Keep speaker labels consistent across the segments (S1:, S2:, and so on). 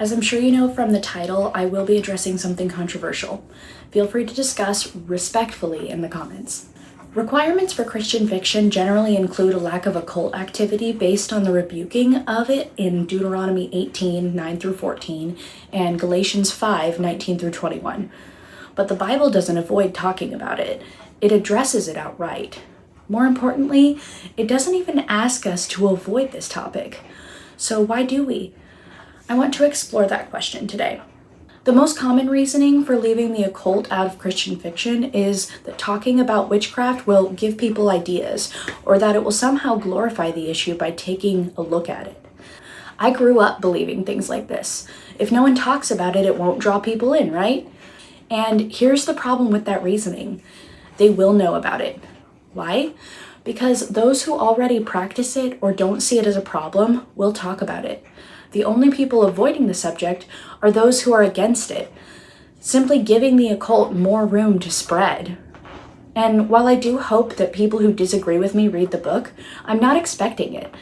S1: As I'm sure you know from the title, I will be addressing something controversial. Feel free to discuss respectfully in the comments. Requirements for Christian fiction generally include a lack of occult activity based on the rebuking of it in Deuteronomy 18, 9 through 14, and Galatians 5, 19 through 21. But the Bible doesn't avoid talking about it. It addresses it outright. More importantly, it doesn't even ask us to avoid this topic. So why do we? I want to explore that question today. The most common reasoning for leaving the occult out of Christian fiction is that talking about witchcraft will give people ideas, or that it will somehow glorify the issue by taking a look at it. I grew up believing things like this. If no one talks about it, it won't draw people in, right? And here's the problem with that reasoning. They will know about it. Why? Because those who already practice it or don't see it as a problem will talk about it. The only people avoiding the subject are those who are against it, simply giving the occult more room to spread. And while I do hope that people who disagree with me read the book, I'm not expecting it.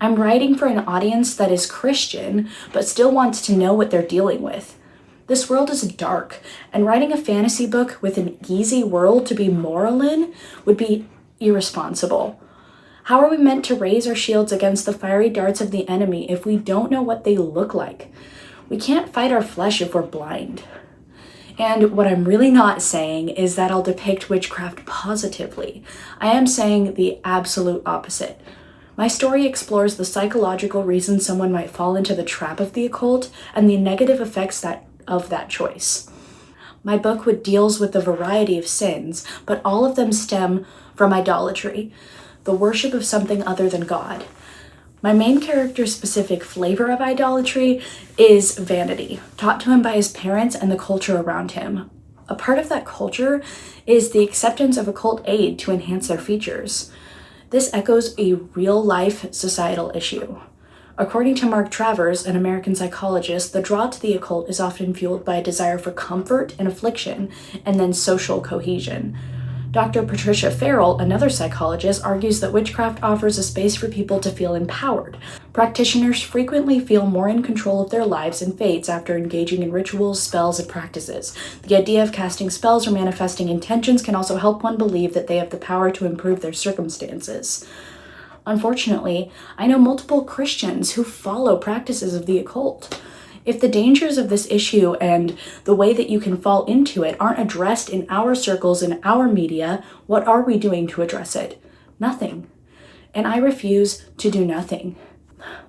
S1: I'm writing for an audience that is Christian, but still wants to know what they're dealing with. This world is dark, and writing a fantasy book with an easy world to be moral in would be irresponsible. How are we meant to raise our shields against the fiery darts of the enemy if we don't know what they look like? We can't fight our flesh if we're blind. And what I'm really not saying is that I'll depict witchcraft positively. I am saying the absolute opposite. My story explores the psychological reasons someone might fall into the trap of the occult and the negative effects of that choice. My book deals with a variety of sins, but all of them stem from idolatry, the worship of something other than God. My main character's specific flavor of idolatry is vanity, taught to him by his parents and the culture around him. A part of that culture is the acceptance of occult aid to enhance their features. This echoes a real-life societal issue. According to Mark Travers, an American psychologist, the draw to the occult is often fueled by a desire for comfort and affliction, and then social cohesion. Dr. Patricia Farrell, another psychologist, argues that witchcraft offers a space for people to feel empowered. Practitioners frequently feel more in control of their lives and fates after engaging in rituals, spells, and practices. The idea of casting spells or manifesting intentions can also help one believe that they have the power to improve their circumstances. Unfortunately, I know multiple Christians who follow practices of the occult. If the dangers of this issue and the way that you can fall into it aren't addressed in our circles and our media, what are we doing to address it? Nothing. And I refuse to do nothing.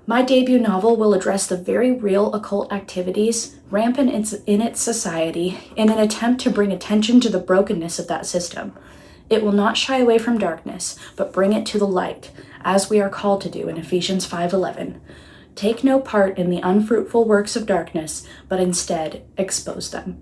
S1: My debut novel will address the very real occult activities rampant in its society in an attempt to bring attention to the brokenness of that system. It will not shy away from darkness, but bring it to the light, as we are called to do in Ephesians 5:11. Take no part in the unfruitful works of darkness, but instead expose them.